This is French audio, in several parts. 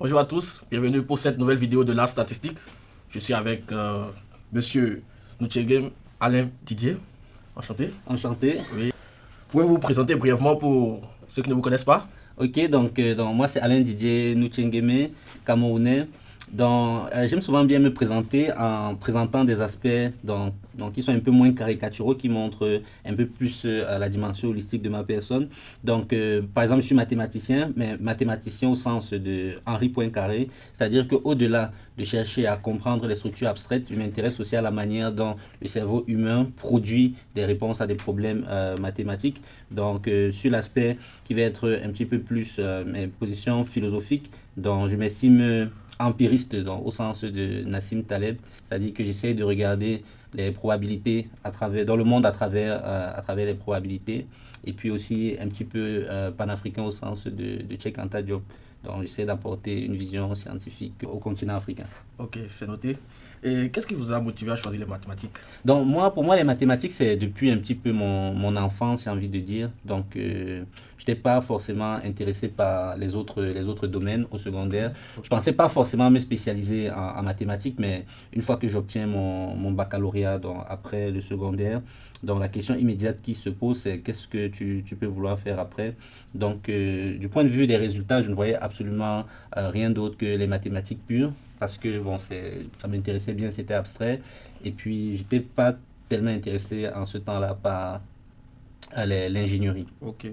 Bonjour à tous, bienvenue pour cette nouvelle vidéo de l'art statistique. Je suis avec monsieur Nuchengem Alain Didier. Enchanté. Enchanté. Oui. Pouvez-vous vous présenter brièvement pour ceux qui ne vous connaissent pas? Ok, donc moi c'est Alain Didier Nuchengeme, Camerounais. J'aime souvent bien me présenter en présentant des aspects qui sont un peu moins caricaturaux, qui montrent un peu plus la dimension holistique de ma personne. Par exemple, je suis mathématicien, mais mathématicien au sens de Henri Poincaré, c'est-à-dire qu'au-delà de chercher à comprendre les structures abstraites, je m'intéresse aussi à la manière dont le cerveau humain produit des réponses à des problèmes mathématiques. Sur l'aspect qui va être un petit peu plus mes positions philosophiques, dont je m'estime empiriste au sens de Nassim Taleb, c'est-à-dire que j'essaie de regarder les probabilités dans le monde à travers les probabilités, et puis aussi un petit peu panafricain au sens de Cheikh Anta Diop. Donc j'essaie d'apporter une vision scientifique au continent africain. Ok, c'est noté. Et qu'est-ce qui vous a motivé à choisir les mathématiques? Pour moi, les mathématiques, c'est depuis un petit peu mon enfance, j'ai envie de dire. Je n'étais pas forcément intéressé par les autres domaines au secondaire. Je ne pensais pas forcément me spécialiser en mathématiques, mais une fois que j'obtiens mon baccalauréat après le secondaire, la question immédiate qui se pose, c'est qu'est-ce que tu peux vouloir faire après. Du point de vue des résultats, je ne voyais absolument rien d'autre que les mathématiques pures, parce que ça m'intéressait bien, c'était abstrait. Et puis, j'étais pas tellement intéressé en ce temps-là par l'ingénierie. Ok.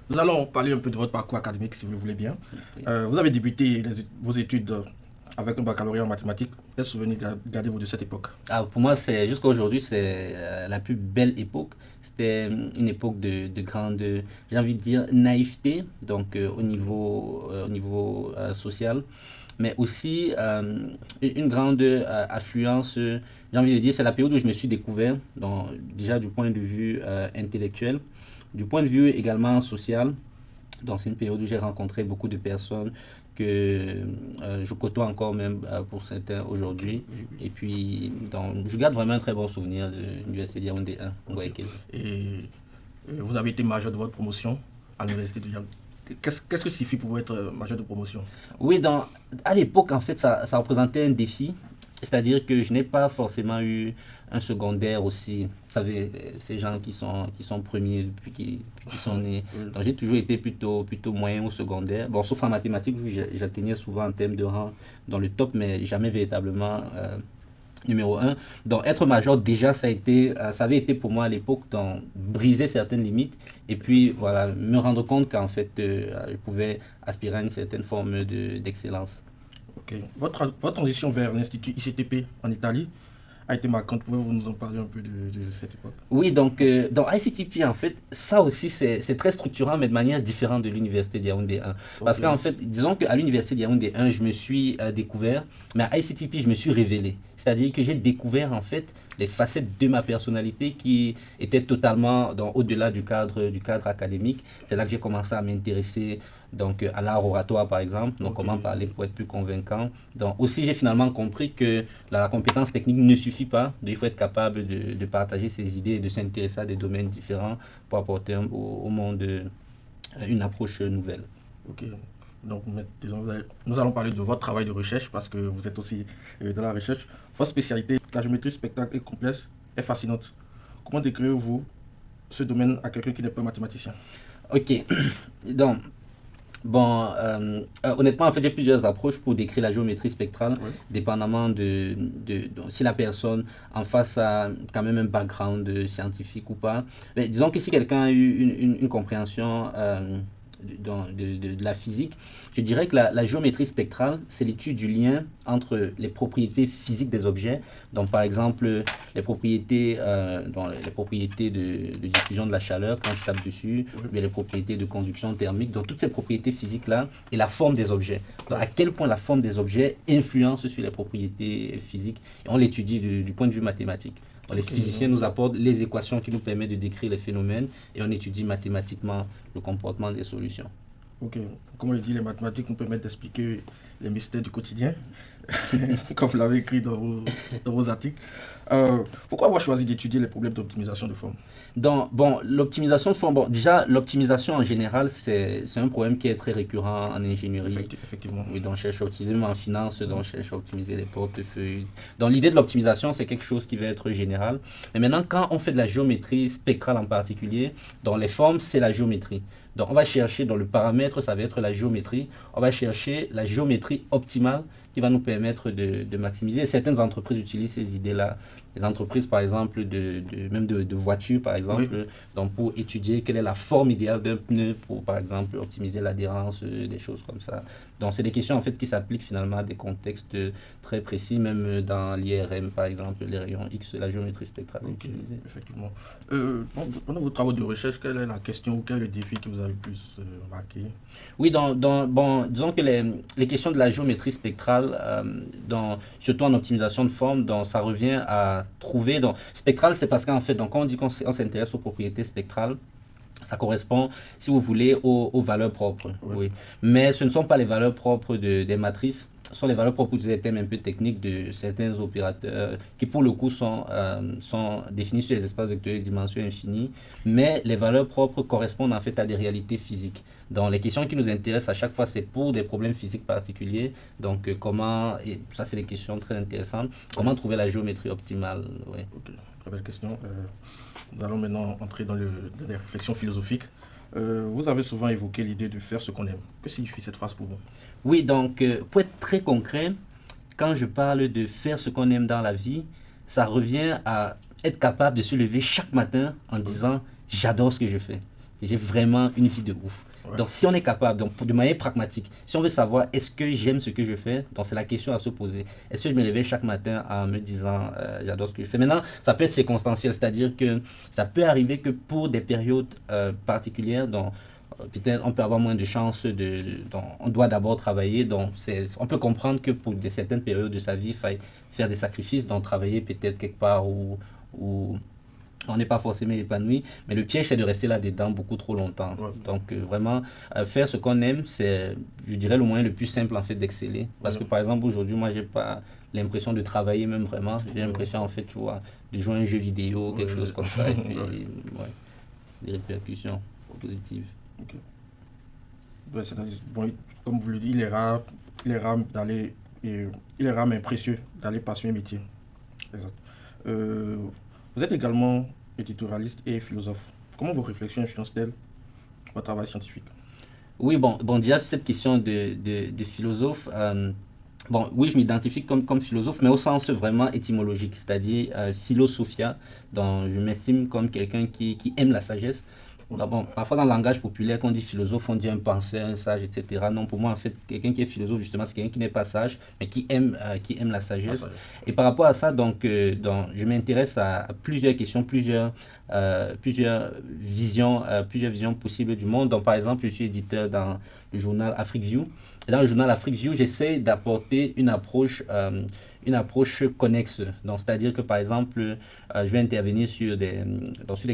Nous allons parler un peu de votre parcours académique, si vous le voulez bien. Vous avez débuté vos études avec un baccalauréat en mathématiques. Quel souvenir gardez-vous de cette époque? Pour moi, jusqu'à aujourd'hui, c'est la plus belle époque. C'était une époque de grande, j'ai envie de dire, naïveté, au niveau social, mais aussi une grande affluence. J'ai envie de dire, c'est la période où je me suis découvert, déjà du point de vue intellectuel, du point de vue également social. C'est une période où j'ai rencontré beaucoup de personnes que je côtoie encore même pour certains aujourd'hui. Et puis, je garde vraiment un très bon souvenir de l'Université de Yaoundé 1. Et vous avez été major de votre promotion à l'Université de Yaoundé. Qu'est-ce que signifie pour vous être major de promotion? Oui, à l'époque, en fait, ça représentait un défi. C'est-à-dire que je n'ai pas forcément eu un secondaire aussi. Vous savez, ces gens qui sont premiers depuis qu'ils sont nés. Donc j'ai toujours été plutôt moyen au secondaire. Bon, sauf en mathématiques, où j'atteignais souvent en termes de rang dans le top, mais jamais véritablement numéro 1. Donc être major, déjà, ça avait été pour moi à l'époque briser certaines limites. Et puis, voilà, me rendre compte qu'en fait, je pouvais aspirer à une certaine forme d'excellence. Ok. Votre transition vers l'Institut ICTP en Italie a été marquante. Pouvez-vous nous en parler un peu de cette époque? Oui, dans ICTP, en fait, ça aussi, c'est très structurant, mais de manière différente de l'Université de Yaoundé 1. Parce qu'en fait, disons qu'à l'Université de Yaoundé 1, je me suis découvert, mais à ICTP, je me suis révélé. C'est-à-dire que j'ai découvert, en fait, les facettes de ma personnalité qui étaient totalement au-delà du cadre académique. C'est là que j'ai commencé à m'intéresser à l'art oratoire, par exemple. Comment parler pour être plus convaincant. Aussi, j'ai finalement compris que la compétence technique ne suffit pas. Il faut être capable de partager ses idées et de s'intéresser à des domaines différents pour apporter au monde une approche nouvelle. Ok. Donc, nous allons parler de votre travail de recherche parce que vous êtes aussi dans la recherche. Votre spécialité, la géométrie spectrale et complexe, est fascinante. Comment décrivez-vous ce domaine à quelqu'un qui n'est pas mathématicien? Ok. Honnêtement, en fait, j'ai plusieurs approches pour décrire la géométrie spectrale, dépendamment de si la personne en face a quand même un background scientifique ou pas. Mais disons que si quelqu'un a eu une compréhension de la physique, je dirais que la géométrie spectrale, c'est l'étude du lien entre les propriétés physiques des objets. Par exemple, les propriétés de diffusion de la chaleur quand je tape dessus, ou les propriétés de conduction thermique, toutes ces propriétés physiques-là, et la forme des objets. À quel point la forme des objets influence sur les propriétés physiques. Et on l'étudie du point de vue mathématique. Les physiciens nous apportent les équations qui nous permettent de décrire les phénomènes et on étudie mathématiquement le comportement des solutions. Ok, comme on le dit, les mathématiques nous permettent d'expliquer les mystères du quotidien. comme vous l'avez écrit dans vos articles. Pourquoi avoir choisi d'étudier les problèmes d'optimisation de forme? Bon, l'optimisation de forme, bon, déjà, l'optimisation en général, c'est un problème qui est très récurrent en ingénierie. Effectivement. Oui, donc on cherche à optimiser, même en finance, donc on cherche à optimiser les portefeuilles. Donc l'idée de l'optimisation, c'est quelque chose qui va être général. Mais maintenant, quand on fait de la géométrie spectrale en particulier, dans les formes, c'est la géométrie. Donc on va chercher, dans le paramètre, ça va être la géométrie. On va chercher la géométrie optimale qui va nous permettre de maximiser. Certaines entreprises utilisent ces idées-là. Les entreprises, par exemple, même de voitures, par exemple, Oui. donc pour étudier quelle est la forme idéale d'un pneu pour, par exemple, optimiser l'adhérence, des choses comme ça. Donc, c'est des questions, en fait, qui s'appliquent finalement à des contextes très précis, même dans l'IRM, par exemple, les rayons X, la géométrie spectrale est utilisée. Effectivement. Pendant vos travaux de recherche, quelle est la question ou quel est le défi qui vous a le plus marqué? Oui, bon, disons que les questions de la géométrie spectrale, surtout en optimisation de forme, donc, ça revient à trouver. Donc, spectral, c'est parce qu'en fait, donc, quand on dit qu'on s'intéresse aux propriétés spectrales, ça correspond, si vous voulez, aux valeurs propres. Oui. Oui. Mais ce ne sont pas les valeurs propres des matrices, ce sont les valeurs propres des thèmes un peu techniques de certains opérateurs qui, pour le coup, sont définis sur les espaces vectoriels de dimension infinie. Mais les valeurs propres correspondent en fait à des réalités physiques. Donc, les questions qui nous intéressent à chaque fois, c'est pour des problèmes physiques particuliers. Donc, et ça, c'est des questions très intéressantes. Comment trouver la géométrie optimale? Oui. Ok, très belle question. Nous allons maintenant entrer dans les réflexions philosophiques. Vous avez souvent évoqué l'idée de faire ce qu'on aime. Que signifie cette phrase pour vous? Oui, donc, pour être très concret, quand je parle de faire ce qu'on aime dans la vie, ça revient à être capable de se lever chaque matin en disant j'adore ce que je fais. J'ai vraiment une vie de ouf. Ouais. Donc, si on est capable, donc, de manière pragmatique, si on veut savoir est-ce que j'aime ce que je fais, donc c'est la question à se poser. Est-ce que je me réveille chaque matin en me disant j'adore ce que je fais? Maintenant, ça peut être circonstanciel, c'est-à-dire que ça peut arriver que pour des périodes particulières, donc peut-être on peut avoir moins de chances, donc on doit d'abord travailler, donc on peut comprendre que pour certaines périodes de sa vie, il faille faire des sacrifices, donc travailler peut-être quelque part où on n'est pas forcément épanoui, mais le piège c'est de rester là-dedans beaucoup trop longtemps. Ouais. Donc vraiment, faire ce qu'on aime, c'est, je dirais, le moyen le plus simple en fait d'exceller. Parce que par exemple, aujourd'hui, moi, j'ai pas l'impression de travailler même vraiment. J'ai l'impression en fait, tu vois, de jouer à un jeu vidéo, quelque chose comme ça, et puis, ouais, c'est des répercussions positives. Ok. Ouais, c'est-à-dire, bon, comme vous le dites, il est rare d'aller, il est rare mais précieux d'aller passer un métier. Exact. Vous êtes également éditorialiste et philosophe. Comment vos réflexions influencent-elles votre travail scientifique? Oui, bon, déjà, sur cette question de philosophe, bon, oui, je m'identifie comme philosophe, mais au sens vraiment étymologique, c'est-à-dire philosophia, dont je m'estime comme quelqu'un qui aime la sagesse. Bon, parfois dans le langage populaire, quand on dit philosophe, on dit un penseur, un sage, etc. Non, pour moi, en fait, quelqu'un qui est philosophe, justement, c'est quelqu'un qui n'est pas sage, mais qui aime la sagesse. Et par rapport à ça, donc je m'intéresse à plusieurs questions, plusieurs visions possibles du monde. Donc, par exemple, je suis éditeur dans le journal Afrique View. Et dans le journal Afrique View, j'essaie d'apporter une approche connexe. Donc, c'est-à-dire que, par exemple, je vais intervenir sur des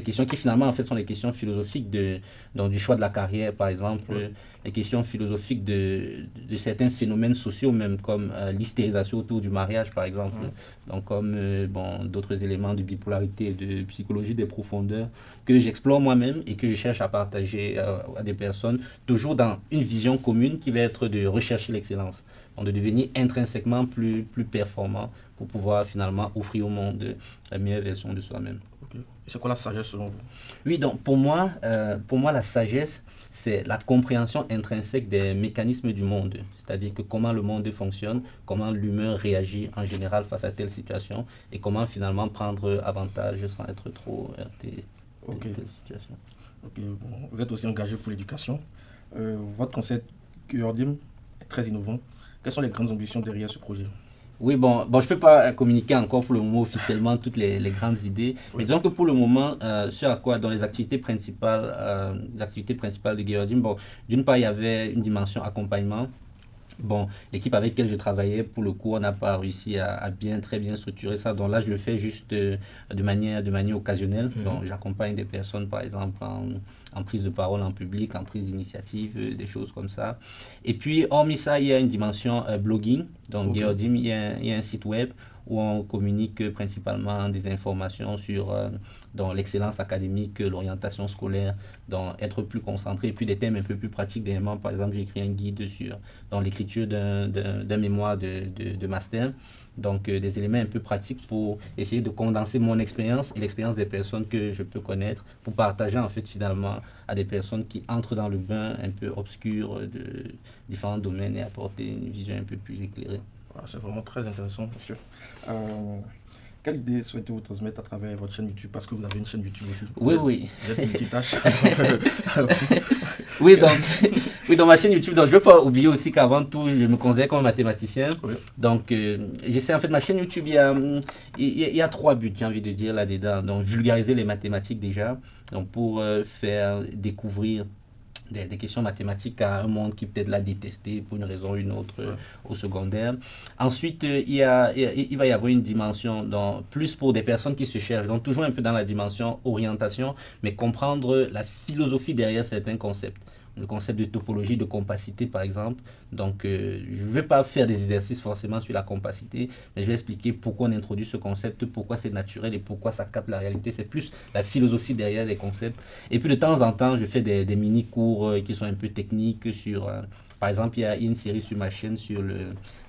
questions qui, finalement, en fait, sont des questions philosophiques donc, du choix de la carrière, par exemple, les questions philosophiques de certains phénomènes sociaux, même comme l'hystérisation autour du mariage, par exemple. Donc, comme d'autres éléments de bipolarité et de psychologie des profondeurs que j'explore moi-même et que je cherche à partager à des personnes, toujours dans une vision commune qui va être de rechercher l'excellence, donc de devenir intrinsèquement plus performant pour pouvoir finalement offrir au monde la meilleure version de soi-même. Okay. Et c'est quoi la sagesse selon vous? Oui, donc pour moi, la sagesse, c'est la compréhension intrinsèque des mécanismes du monde, c'est-à-dire que comment le monde fonctionne, comment l'humain réagit en général face à telle situation et comment finalement prendre avantage sans être trop heurté de telle situation. Okay. Bon, vous êtes aussi engagé pour l'éducation. Votre concept GURDIM est très innovant. Quelles sont les grandes ambitions derrière ce projet? Oui, bon, je ne peux pas communiquer encore pour le moment officiellement toutes les grandes idées, mais disons que pour le moment, dans les activités principales de GURDIM, bon, d'une part, il y avait une dimension accompagnement. Bon, l'équipe avec laquelle je travaillais, pour le coup, on n'a pas réussi à très bien structurer ça. Donc là, je le fais juste de manière occasionnelle. Donc, j'accompagne des personnes, par exemple, en prise de parole en public, en prise d'initiative, des choses comme ça. Et puis, hormis ça, il y a une dimension blogging. Donc, Geodim, il y a un site web où on communique principalement des informations sur dans l'excellence académique, l'orientation scolaire, dans être plus concentré, et puis des thèmes un peu plus pratiques. Dernièrement, par exemple, j'ai écrit un guide sur dans l'écriture d'un mémoire de master. Donc, des éléments un peu pratiques pour essayer de condenser mon expérience et l'expérience des personnes que je peux connaître pour partager, en fait, finalement, à des personnes qui entrent dans le bain un peu obscur de différents domaines et apporter une vision un peu plus éclairée. C'est vraiment très intéressant, monsieur. Quelle idée souhaitez-vous transmettre à travers votre chaîne YouTube? Parce que vous avez une chaîne YouTube aussi. Oui. Vous êtes multitâche. Oui, dans ma chaîne YouTube, donc je ne veux pas oublier aussi qu'avant tout, je me considère comme mathématicien. Oui. Donc, j'essaie, en fait, ma chaîne YouTube, il y a 3 buts, j'ai envie de dire, là-dedans. Donc, vulgariser les mathématiques déjà, donc pour faire découvrir des questions mathématiques à un monde qui peut-être l'a détesté pour une raison ou une autre au secondaire. Ensuite, il va y avoir une dimension donc, plus pour des personnes qui se cherchent, donc toujours un peu dans la dimension orientation, mais comprendre la philosophie derrière certains concepts. Le concept de topologie, de compacité par exemple. Donc, je ne vais pas faire des exercices forcément sur la compacité, mais je vais expliquer pourquoi on introduit ce concept, pourquoi c'est naturel et pourquoi ça capte la réalité. C'est plus la philosophie derrière les concepts. Et puis de temps en temps, je fais des mini-cours qui sont un peu techniques sur... par exemple, il y a une série sur ma chaîne sur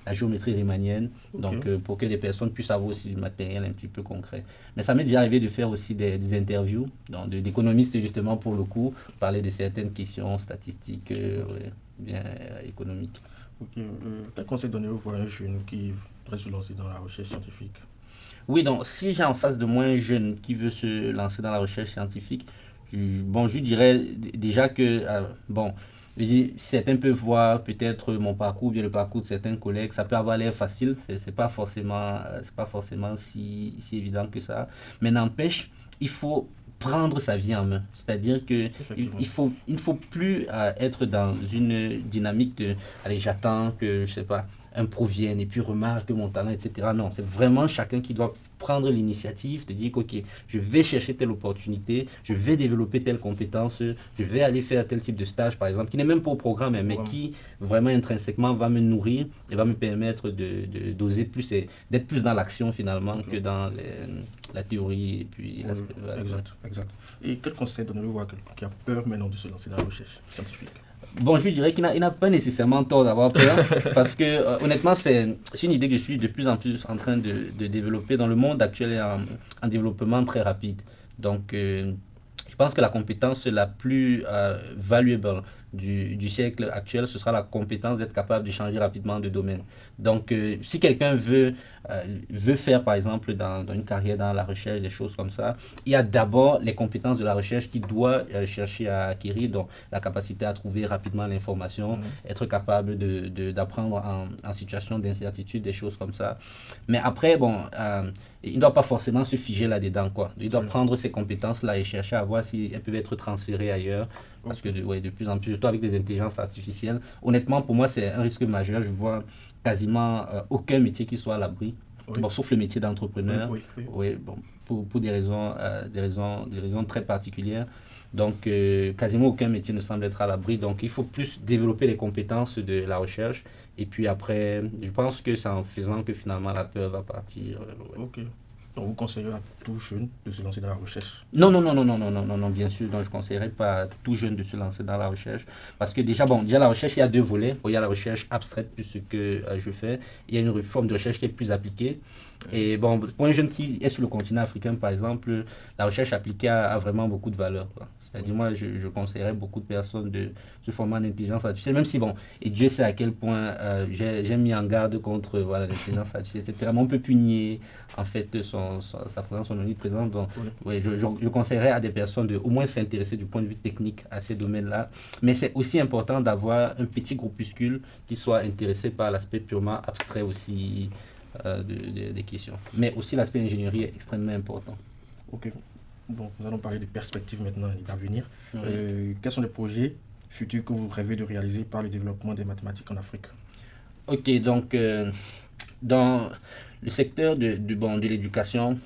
la géométrie riemannienne, donc pour que les personnes puissent avoir aussi du matériel un petit peu concret. Mais ça m'est déjà arrivé de faire aussi des interviews d'économistes justement pour le coup, parler de certaines questions statistiques bien économiques. Quel conseil donnez-vous pour un jeune qui voudrait se lancer dans la recherche scientifique? Oui, donc si j'ai en face de moi un jeune qui veut se lancer dans la recherche scientifique, je dirais déjà que, certains peuvent voir peut-être mon parcours, bien le parcours de certains collègues, ça peut avoir l'air facile, c'est pas forcément si évident que ça, mais n'empêche, il faut prendre sa vie en main, c'est-à-dire que il ne faut plus être dans une dynamique de allez, j'attends que je sais pas un pro vienne et puis remarque mon talent, etc. Non, c'est vraiment chacun qui doit prendre l'initiative, de dire ok, je vais chercher telle opportunité, je vais développer telle compétence, je vais aller faire tel type de stage, par exemple, qui n'est même pas au programme, mais qui vraiment intrinsèquement va me nourrir et va me permettre d'oser plus et d'être plus dans l'action finalement que dans la théorie et puis l'aspect. Exact. Et quel conseil donnez-vous à quelqu'un qui a peur maintenant de se lancer dans la recherche scientifique? Bon, je dirais qu'il n'a pas nécessairement tort d'avoir peur, parce que honnêtement, c'est une idée que je suis de plus en plus en train de développer dans le monde actuel et en développement très rapide. Donc, je pense que la compétence la plus valuable du siècle actuel, ce sera la compétence d'être capable de changer rapidement de domaine. Donc, si quelqu'un veut faire, par exemple, dans une carrière dans la recherche, des choses comme ça, il y a d'abord les compétences de la recherche qu'il doit chercher à acquérir, donc la capacité à trouver rapidement l'information, être capable d'apprendre en situation d'incertitude, des choses comme ça. Mais après, il ne doit pas forcément se figer là-dedans, quoi. Il doit prendre ces compétences-là et chercher à voir si elles peuvent être transférées ailleurs. Parce que de plus en plus, surtout avec les intelligences artificielles, honnêtement, pour moi, c'est un risque majeur. Je vois quasiment aucun métier qui soit à l'abri. Bon, sauf le métier d'entrepreneur. Pour des raisons très particulières. Donc, quasiment aucun métier ne semble être à l'abri. Donc, il faut plus développer les compétences de la recherche. Et puis après, je pense que c'est en faisant que finalement la peur va partir. Donc, vous conseillez à tout jeune de se lancer dans la recherche? Non, bien sûr. Donc, je ne conseillerais pas à tout jeune de se lancer dans la recherche. Parce que déjà la recherche, il y a 2 volets. Il y a la recherche abstraite, plus ce que je fais. Il y a une forme de recherche qui est plus appliquée. Et pour un jeune qui est sur le continent africain, par exemple, la recherche appliquée a vraiment beaucoup de valeur, quoi. C'est-à-dire, moi, je conseillerais beaucoup de personnes de se former en intelligence artificielle, même si, et Dieu sait à quel point j'ai mis en garde contre l'intelligence artificielle, etc. Mais on peut plus nier, en fait, sa présence, son omniprésence. Donc, je conseillerais à des personnes de au moins s'intéresser du point de vue technique à ces domaines-là. Mais c'est aussi important d'avoir un petit groupuscule qui soit intéressé par l'aspect purement abstrait aussi des questions. Mais aussi l'aspect ingénierie est extrêmement important. Ok. Donc, nous allons parler de perspectives maintenant et d'avenir. Quels sont les projets futurs que vous rêvez de réaliser par le développement des mathématiques en Afrique? Ok, donc, dans le secteur de l'éducation,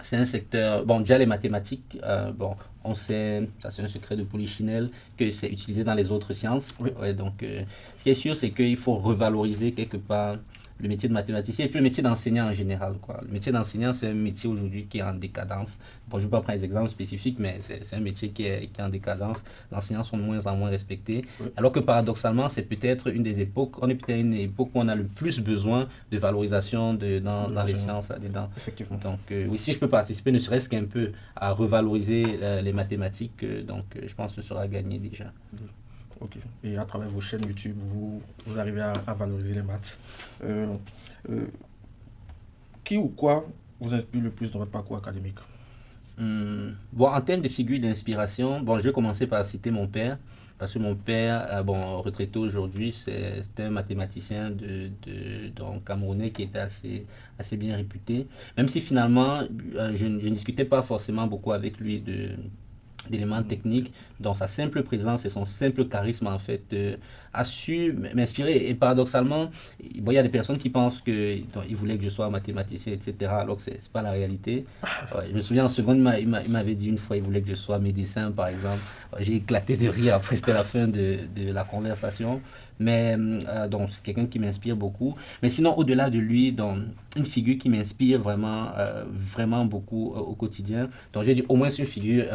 C'est un secteur, bon, déjà les mathématiques, bon, on sait, ça c'est un secret de Polichinelle, que c'est utilisé dans les autres sciences. Oui, Ouais, donc, ce qui est sûr, c'est qu'il faut revaloriser quelque part le métier de mathématicien et puis le métier d'enseignant en général, quoi. Le métier d'enseignant, c'est un métier aujourd'hui qui est en décadence. Bon, je ne vais pas prendre des exemples spécifiques, mais c'est un métier qui est en décadence. Les enseignants sont de moins en moins respectés. oui, Alors que paradoxalement, c'est peut-être une des époques, on est peut-être une époque où on a le plus besoin de valorisation de dans les l'enseignement, sciences là-dedans. effectivement. Donc, oui, si je peux participer, ne serait-ce qu'un peu à revaloriser les mathématiques, je pense que ce sera gagné déjà. Ok. Et à travers vos chaînes YouTube, vous arrivez à valoriser les maths. Euh, euh, qui ou quoi vous inspire le plus dans votre parcours académique? Bon, en termes de figure d'inspiration, bon, je vais commencer par citer mon père, parce que mon père, bon, retraité aujourd'hui, c'était un mathématicien donc, camerounais qui était assez bien réputé. Même si finalement, je ne discutais pas forcément beaucoup avec lui d'éléments techniques, dont sa simple présence et son simple charisme en fait a su m'inspirer. Et paradoxalement, bon, il y a des personnes qui pensent que donc, il voulait que je sois mathématicien, etc. Alors que c'est pas la réalité. Ouais, je me souviens en seconde, il m'avait dit une fois, il voulait que je sois médecin, par exemple. Ouais, j'ai éclaté de rire. Après, c'était la fin de la conversation. Mais donc, c'est quelqu'un qui m'inspire beaucoup. Mais sinon, au-delà de lui, donc, une figure qui m'inspire vraiment, vraiment beaucoup au quotidien. Donc, j'ai dit au moins une figure,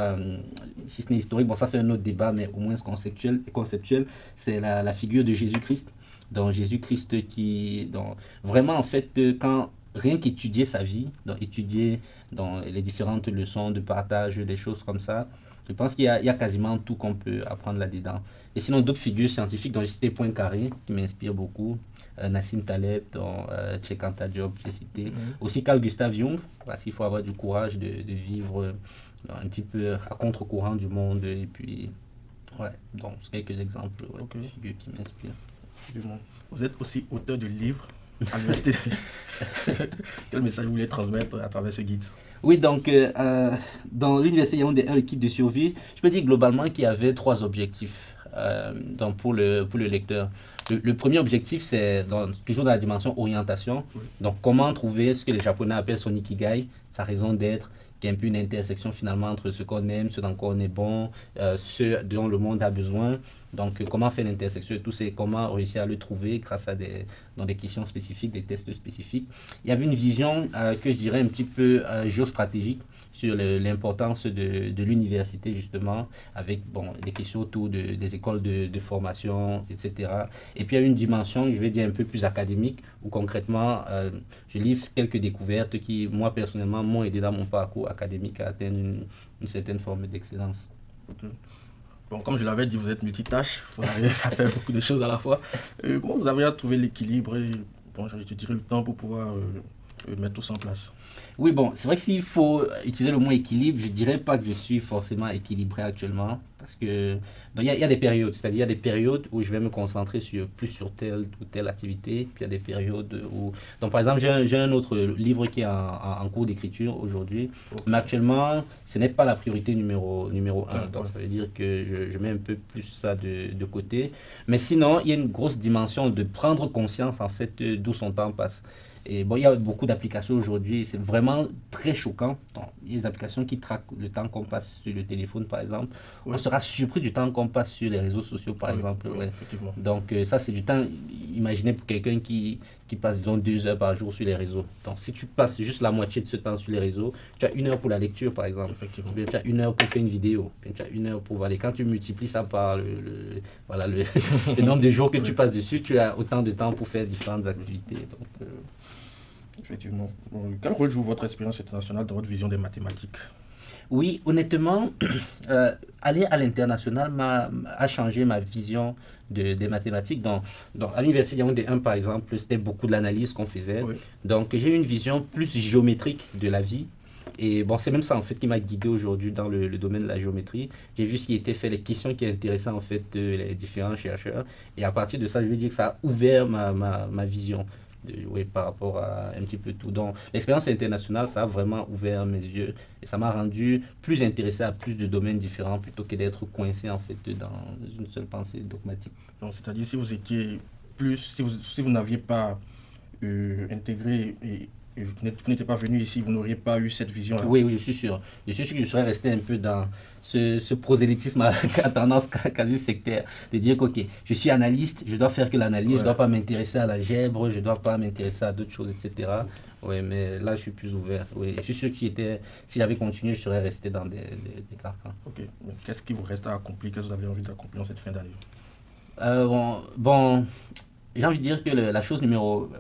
si ce n'est historique, bon, ça c'est un autre débat, mais au moins conceptuel, c'est la figure de Jésus-Christ. Donc, Jésus-Christ qui, donc, vraiment, en fait, quand rien qu'étudier sa vie, donc étudier dans les différentes leçons de partage, des choses comme ça, je pense il y a quasiment tout qu'on peut apprendre là-dedans. Et sinon, d'autres figures scientifiques, dont j'ai cité Poincaré, qui m'inspirent beaucoup, Nassim Taleb, dont Cheikh Anta Diop, j'ai cité. Mhm. Aussi Carl Gustav Jung, parce qu'il faut avoir du courage de vivre un petit peu à contre-courant du monde. Et puis, ouais, donc c'est quelques exemples ouais, Ok. de figures qui m'inspirent. Du monde. Vous êtes aussi auteur de livres à l'université. Quel message vous voulez transmettre à travers ce guide? Oui, donc dans l'université Yaoundé 1, le kit de survie, je peux dire globalement qu'il y avait trois objectifs donc pour le lecteur. Le premier objectif, c'est toujours dans la dimension orientation. Oui. Donc, comment trouver ce que les Japonais appellent son ikigai, sa raison d'être, qui est un peu une intersection finalement entre ce qu'on aime, ce dans quoi on est bon, ce dont le monde a besoin. Donc, comment faire l'intersection et tout, c'est comment réussir à le trouver grâce à dans des questions spécifiques, des tests spécifiques. Il y avait une vision que je dirais un petit peu géostratégique sur l'importance de l'université justement, avec bon, des questions autour des écoles de formation, etc. Et puis il y a une dimension, je vais dire, un peu plus académique, où concrètement, je livre quelques découvertes qui, moi personnellement, m'ont aidé dans mon parcours académique à atteindre une certaine forme d'excellence. Ok. Bon, comme je l'avais dit, vous êtes multitâche, vous arrivez à faire beaucoup de choses à la fois. Comment vous avez à trouver l'équilibre et, bon, je dirais le temps pour pouvoir mettre tout ça en place? Oui, bon, c'est vrai que s'il faut utiliser le mot équilibre, je dirais pas que je suis forcément équilibré actuellement. Parce que il y a des périodes, c'est-à-dire il y a des périodes où je vais me concentrer plus sur telle ou telle activité, puis il y a des périodes où... Donc par exemple, j'ai un autre livre qui est en cours d'écriture aujourd'hui, Ok. mais actuellement, ce n'est pas la priorité numéro un. Ouais, Donc ouais. ça veut dire que je mets un peu plus ça de côté. Mais sinon, il y a une grosse dimension de prendre conscience en fait d'où son temps passe. Et bon, il y a beaucoup d'applications aujourd'hui, c'est vraiment très choquant. Donc, il y a des applications qui traquent le temps qu'on passe sur le téléphone, par exemple. On Oui, sera surpris du temps qu'on passe sur les réseaux sociaux, par oui, exemple. oui, Ouais. effectivement. Donc, ça, c'est du temps, imaginez pour quelqu'un qui passe, disons, 2 heures par jour sur les réseaux. Donc, si tu passes juste la moitié de ce temps sur les réseaux, tu as 1 heure pour la lecture, par exemple. Effectivement. Ou bien tu as 1 heure pour faire une vidéo. Ou bien tu as 1 heure pour voir. Et quand tu multiplies ça par voilà, le nombre de jours que tu Oui, passes dessus, tu as autant de temps pour faire différentes activités. Donc, effectivement. Bon, quel rôle joue votre expérience internationale dans votre vision des mathématiques? oui, honnêtement, aller à l'international a changé ma vision des mathématiques. À l'université Yaoundé 1, par exemple, c'était beaucoup de l'analyse qu'on faisait. Oui, Donc, j'ai eu une vision plus géométrique de la vie. Et bon, c'est même ça en fait qui m'a guidé aujourd'hui dans le domaine de la géométrie. J'ai vu ce qui était fait, les questions qui intéressaient en fait les différents chercheurs. Et à partir de ça, je veux dire que ça a ouvert ma vision oui, par rapport à un petit peu tout. Donc, l'expérience internationale, ça a vraiment ouvert mes yeux et ça m'a rendu plus intéressé à plus de domaines différents plutôt que d'être coincé en fait dans une seule pensée dogmatique. donc c'est-à-dire si vous étiez plus, si vous n'aviez pas intégré vous n'étiez pas venu ici, vous n'auriez pas eu cette vision-là. Oui, oui, je suis sûr. Je suis sûr que je serais resté un peu dans ce prosélytisme à tendance quasi sectaire, de dire que, ok, je suis analyste, je dois faire que l'analyse, je ne dois pas m'intéresser à l'algèbre, je ne dois pas m'intéresser à d'autres choses, etc. Oui, mais là, je suis plus ouvert. Oui. Je suis sûr que si j'avais continué, je serais resté dans des carcans. Ok. Mais qu'est-ce qui vous reste à accomplir? Qu'est-ce que vous avez envie d'accomplir en cette fin d'année? Bon, j'ai envie de dire que la chose numéro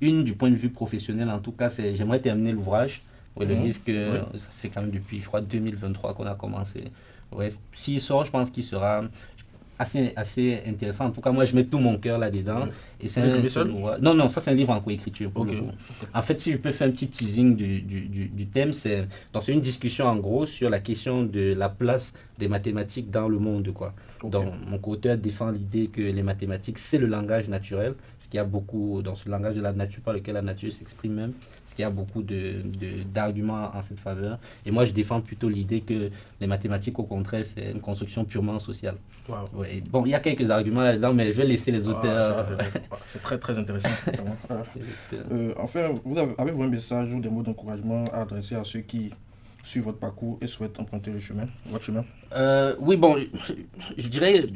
une du point de vue professionnel, en tout cas, c'est j'aimerais terminer l'ouvrage. Ouais, le livre que ça fait quand même depuis, je crois, 2023 qu'on a commencé. Ouais, s'il sort, je pense qu'il sera assez intéressant. En tout cas, moi, je mets tout mon cœur là-dedans. Et c'est non, non, ça, c'est un livre en coécriture. Pour le coup. En fait, si je peux faire un petit teasing du thème, c'est une discussion, en gros, sur la question de la place des mathématiques dans le monde, quoi. Donc, mon co-auteur défend l'idée que les mathématiques, c'est le langage naturel, ce qu'il y a beaucoup dans ce langage de la nature par lequel la nature s'exprime même, ce qu'il y a beaucoup d'arguments en cette faveur. Et moi, je défends plutôt l'idée que les mathématiques, au contraire, c'est une construction purement sociale. Wow. Ouais. Bon, il y a quelques arguments là-dedans, mais je vais laisser les auteurs... C'est très, très intéressant. Enfin, avez-vous un message ou des mots d'encouragement à adresser à ceux qui suivent votre parcours et souhaitent emprunter votre chemin? Oui, bon, je dirais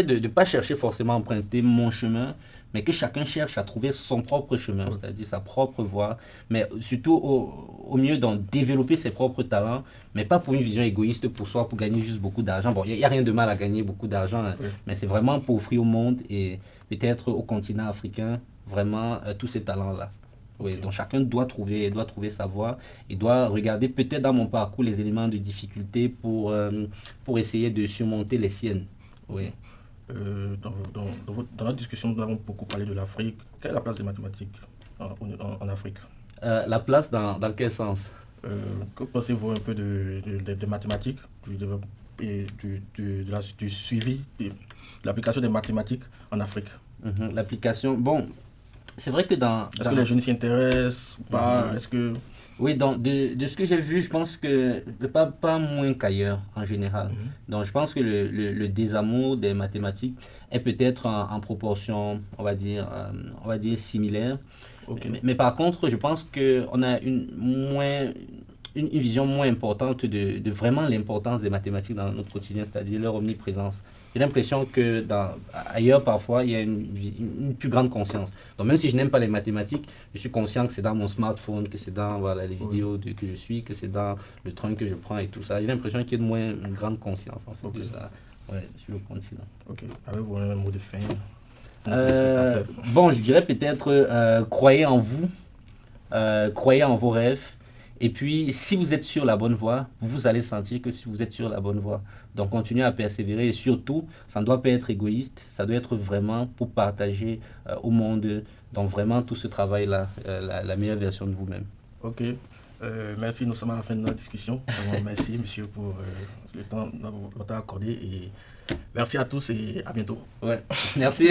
de ne pas chercher forcément à emprunter mon chemin, mais que chacun cherche à trouver son propre chemin, c'est-à-dire sa propre voie, mais surtout au mieux d'en développer ses propres talents, mais pas pour une vision égoïste pour soi, pour gagner juste beaucoup d'argent. Bon, il n'y a rien de mal à gagner beaucoup d'argent, mais c'est vraiment pour offrir au monde et peut-être au continent africain vraiment tous ces talents-là. Oui, donc chacun doit trouver sa voie et doit regarder peut-être dans mon parcours les éléments de difficulté pour essayer de surmonter les siennes. Oui. Dans notre discussion, nous avons beaucoup parlé de l'Afrique. Quelle est la place des mathématiques en Afrique? La place dans quel sens? Que pensez-vous un peu des mathématiques et du suivi de l'application des mathématiques en Afrique? L'application, bon, c'est vrai que Est-ce que les jeunes s'y intéressent ou pas? Est-ce que... Oui, donc de ce que j'ai vu, je pense que pas moins qu'ailleurs en général. Donc je pense que le désamour des mathématiques est peut-être en proportion, on va dire similaire. Mais par contre, je pense qu'on a une vision moins importante de vraiment l'importance des mathématiques dans notre quotidien, c'est-à-dire leur omniprésence. J'ai l'impression que ailleurs, parfois, il y a une plus grande conscience. Donc, même si je n'aime pas les mathématiques, je suis conscient que c'est dans mon smartphone, que c'est dans les vidéos que je suis, que c'est dans le train que je prends et tout ça. J'ai l'impression qu'il y a de moins une grande conscience, en fait, de ça, sur le continent. Ok. Avez-vous un mot de fin? Bon, je dirais peut-être croyez en vous, croyez en vos rêves. Et puis, si vous êtes sur la bonne voie, vous allez sentir que si vous êtes sur la bonne voie. Donc, continuez à persévérer. Et surtout, ça ne doit pas être égoïste. Ça doit être vraiment pour partager au monde. Donc, vraiment, tout ce travail-là, la meilleure version de vous-même. Ok. Merci. Nous sommes à la fin de notre discussion. Merci, monsieur, pour le temps accordé. Et merci à tous et à bientôt. Ouais. Merci.